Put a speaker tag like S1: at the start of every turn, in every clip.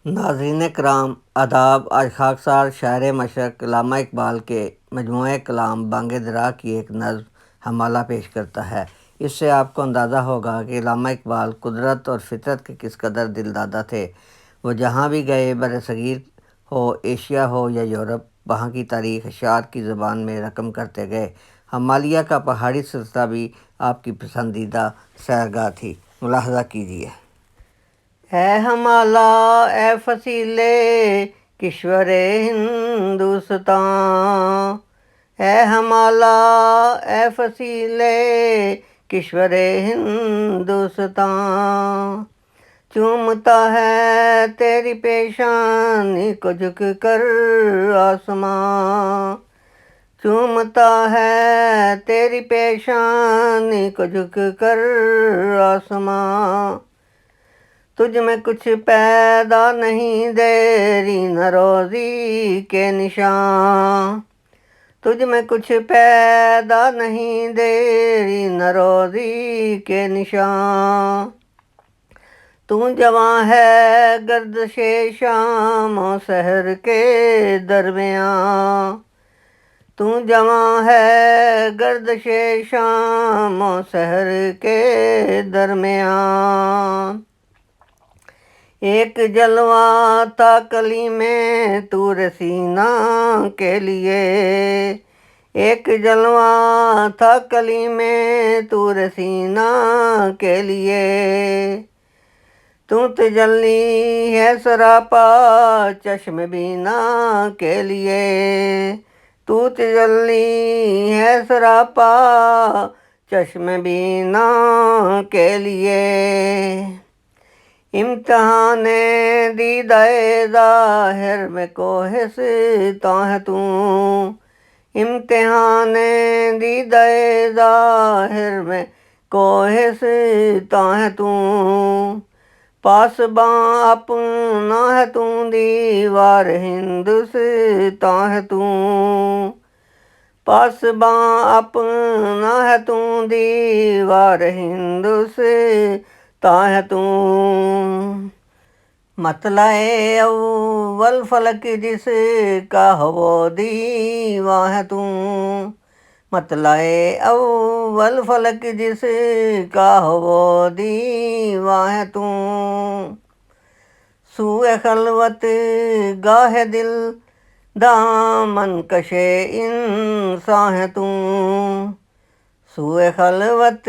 S1: नाज़रीन कराम आदाब। आज खाकसार शायर मशरक़ अल्लामा इकबाल के मजमूए कलाम बांग दरा की एक नज़्म हमाला पेश करता है। इससे आपको अंदाज़ा होगा कि अल्लामा इकबाल कुदरत और फितरत के किस कदर दिलदादा थे। वो जहाँ भी गए, बरसगीर हो, एशिया हो या यूरोप, वहाँ की तारीख़ अशार की ज़बान में रकम करते गए। हमालिया का पहाड़ी सिलसिला भी आपकी पसंदीदा सैरगाह थी। मुलाहज़ा कीजिए। है हमाला ए फसीले किश्वरे हिंदुस्तान, है हमाला ए फसीले किश्वरे हिंदुस्तान। चूमता है तेरी पेशानी को झुक कर आसमां, चूमता है तेरी पेशानी को झुक कर आसमां। तुझ में कुछ पैदा नहीं देरी न रोज़ी के निशान, तुझ में कुछ पैदा नहीं देरी न रोज़ी के निशान। तू जवां है गर्दशे शाम और सहर के दरमियाँ, तू जवां है गर्दशे शाम और सहर के दरमियाँ। एक जलवा था कली में तूर सीना के लिए, एक जलवा था कली में तूर सीना के लिए। तू तजल्ली है सरापा चश्म बीना के लिए, तू तजल्ली है सरापा चश्म बीना के लिए। इम्तिहाने दीदाए ज़ाहिर में कोहे सिता है तू, इम्तिहाने दीदाए ज़ाहिर में कोहे सिता है तू। पासबां अपना है तू दीवार हिंदुस्तां है तू, पासबां अपना है तू दीवार हिंदुस्तां है तू। मतलाए अव्वल फलक जिसका हो वो दीवा है तू, मतलाए अव्वल फलक जिसका हो वो दीवा है तू। सूए खलवत गाहे दिल दामन कशे इंसान है तू, सूए खलवत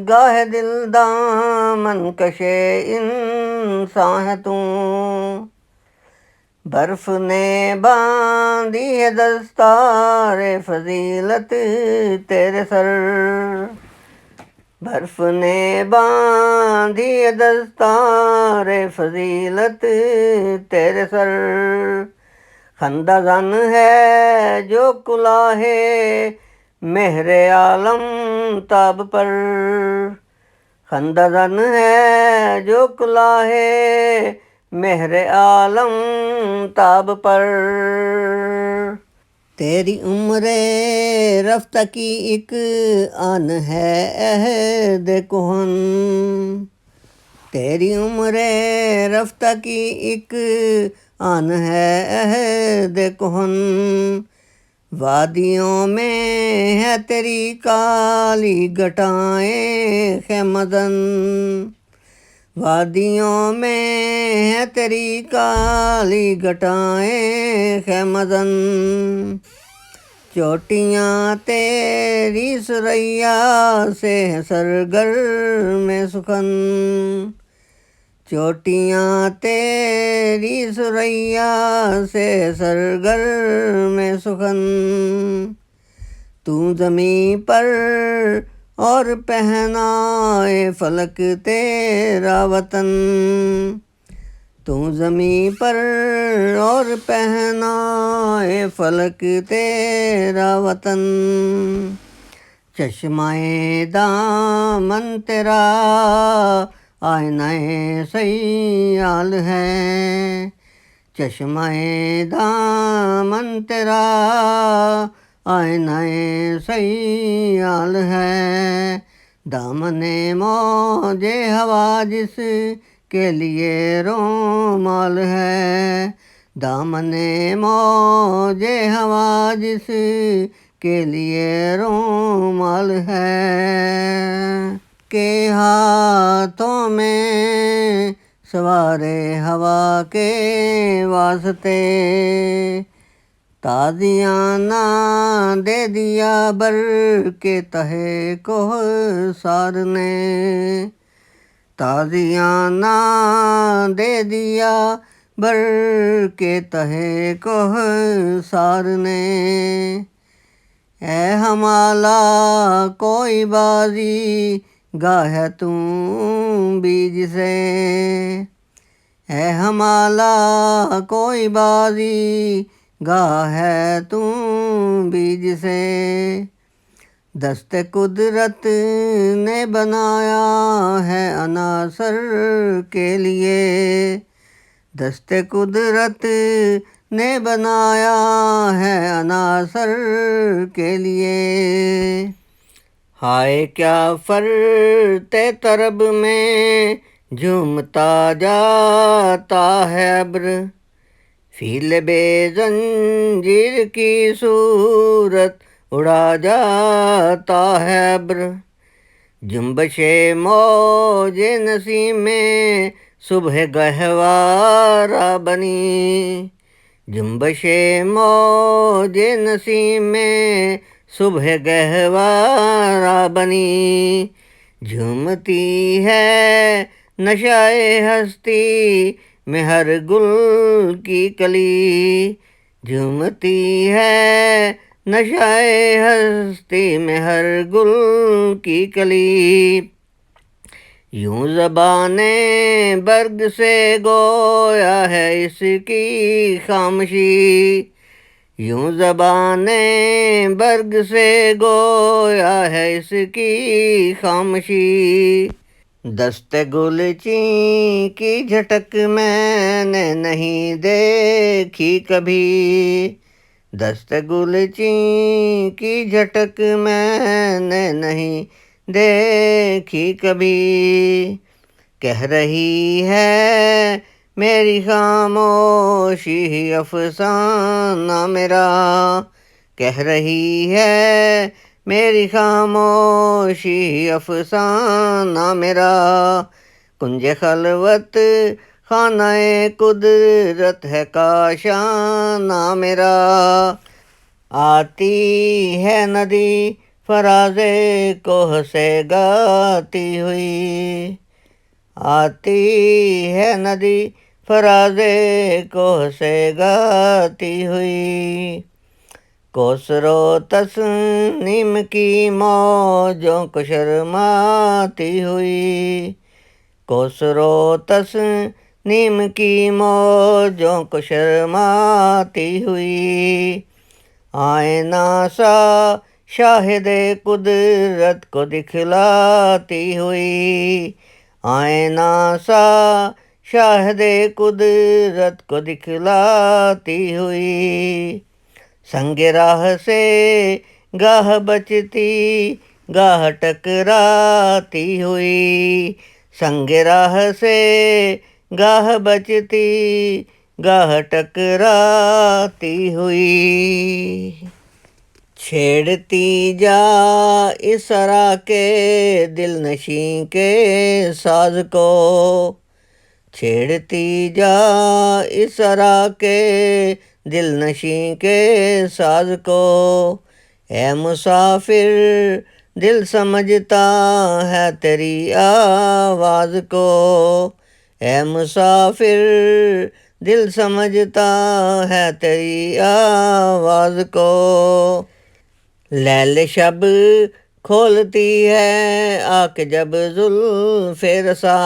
S1: गाहे दिल दामन कशे इंसान है तू। बर्फ ने बांधी है दस्तारे फजीलत तेरे सर, बर्फ ने बांधी है दस्तारे फजीलत तेरे सर। खंदाजन है जो कुलाहे मेहरे आलम ताब पर, खंदाजन है जो कुलाहे मेहरे आलम ताब पर। तेरी उम्र रफ्ता की एक आन है अहद कुहन, तेरी उम्र रफ्ता की एक आन है अहद कुहन। वादियों में है तेरी काली घटाएं खेमदन, वादियों में है तेरी काली घटाएं खेमदन। चोटियाँ तेरी सुरैया से है सरगर में सुखन, चोटियाँ तेरी सुरैया से सरगर में सुखन। तू ज़मीं पर और पहनाए फलक तेरा वतन, तू ज़मीं पर और पहनाए फलक तेरा वतन। चश्माए दामन तेरा आईनाए सयाल है, चश्माए दामन तेरा आईनाए सयाल है। दामने मौजे हवा जिस के लिए रोमाल है, दामने मौजे हवा जिस के लिए रोमाल है, के हाथों में सवारे हवा के वास्ते, ताजियाना दे दिया बर के तहे कोहसार ने, ताजियाना दे दिया बर के तहे कोहसार ने, ए हमाला कोई बाजी गाहे तू बीज से, ए हमाला कोई बाजी गाहे तू बीज से, दस्ते कुदरत ने बनाया है अनासर के लिए, दस्ते कुदरत ने बनाया है अनासर के लिए, हाय क्या फरते तरब में झूमता जाता है अब्र, फील बेजंजीर की सूरत उड़ा जाता है अब्र, जुम्बशे मौजे नसीम में सुबह गहवारा बनी, जुम्बशे मौजे नसीम में सुबह गहवारा बनी, झूमती है नशाए हस्ती में हर गुल की कली, झूमती है नशाए हस्ती में हर गुल की कली, यूं ज़बाने बर्ग से गोया है इसकी खामोशी, यूं ज़बाने बर्ग से गोया है इसकी खामोशी, दस्ते गुलची की झटक मैंने नहीं देखी कभी, दस्ते गुलची की झटक मैंने नहीं देखी कभी, कह रही है मेरी खामोशी अफसाना मेरा, कह रही है मेरी खामोशी अफसाना मेरा, कुंज खलवत खानाए कुदरत है काशाना मेरा, आती है नदी फराज़े कोह से गाती हुई, आती है नदी फराज़े कोह से गाती हुई, कोसरो तस्नीम की मौजों को शर्माती हुई, कोसरो तस्नीम की मौजों को शर्माती हुई, आईना सा शाहिदे कुदरत को दिखलाती हुई, आईना सा शाहिदे कुदरत को दिखलाती हुई, संगे राह से गाह बचती गाह टकराती हुई, संगे राह से गाह बचती गाह टकराती हुई, छेड़ती जा इसरा के दिल नशी के साज को, छेड़ती जा इसरा के दिल नशी के साज को, ऐ मुसाफिर दिल समझता है तेरी आवाज़ को, ऐ मुसाफिर दिल समझता है तेरी आवाज़ को, लैल शब खोलती है आँख जब जुल्फ़े रसा,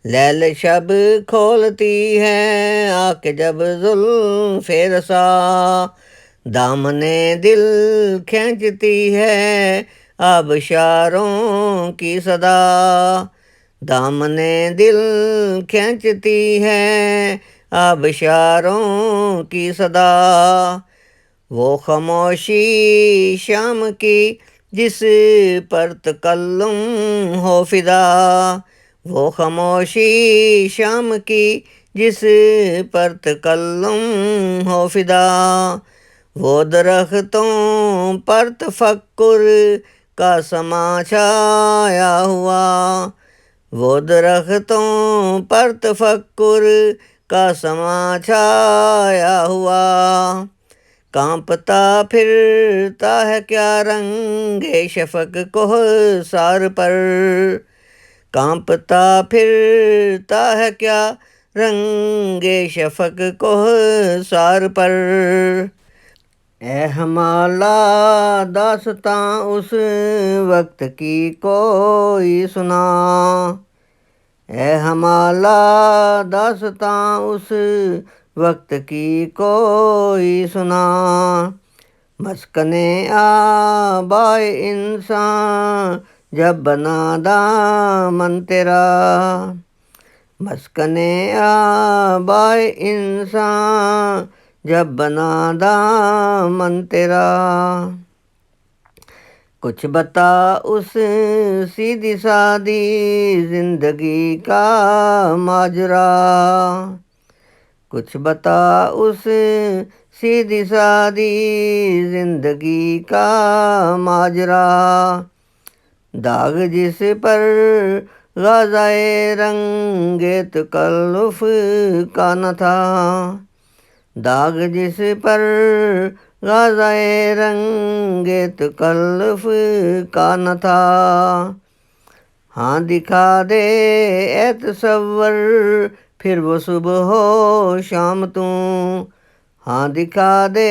S1: लैल शब खोलती है आँख जब जुल्फ़े रसा, दामने दिल खींचती है आबशारों की सदा, दामने दिल खींचती है आबशारों की सदा, वो खामोशी शाम की जिस पर तकल्लुम हो फिदा, वो खामोशी शाम की जिस पर तकल्लुम हो फिदा, वो दरख्तों पर तफक्कुर का समा छाया हुआ, वो दरख्तों पर तफक्कुर का समा छाया हुआ। कांपता फिरता है क्या रंगे शफक कोहसार पर, कांपता फिरता है क्या रंगे शफक कोहसार पर। ए हमाला दास्तां उस वक्त की कोई सुना, ए हमाला दास्तां उस वक्त की कोई सुना। मस्कने आबाए इंसान जब बना दामन तेरा, मस्कने आबाए इंसान जब बना दामन तेरा। कुछ बता उस सीधी सादी जिंदगी का माजरा, कुछ बता उस सीधी सादी जिंदगी का माजरा। दाग जिस पर ग़ज़ाए रंगे तकल्लुफ़ का न था, दाग जिस पर ग़ज़ाए रंगे तकल्लुफ़ का न था। हाँ दिखा दे ए तसव्वुर फिर वो सुबह हो शाम तू, हाँ दिखा दे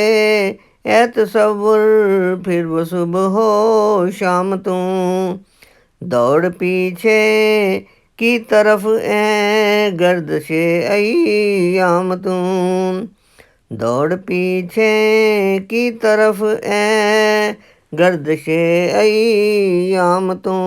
S1: ए तसव्वुर फिर वो सुबह हो शाम तू। दौड़ पीछे की तरफ ए गर्दिशे अय्याम तू, दौड़ पीछे की तरफ ए गर्दिशे अय्याम तू।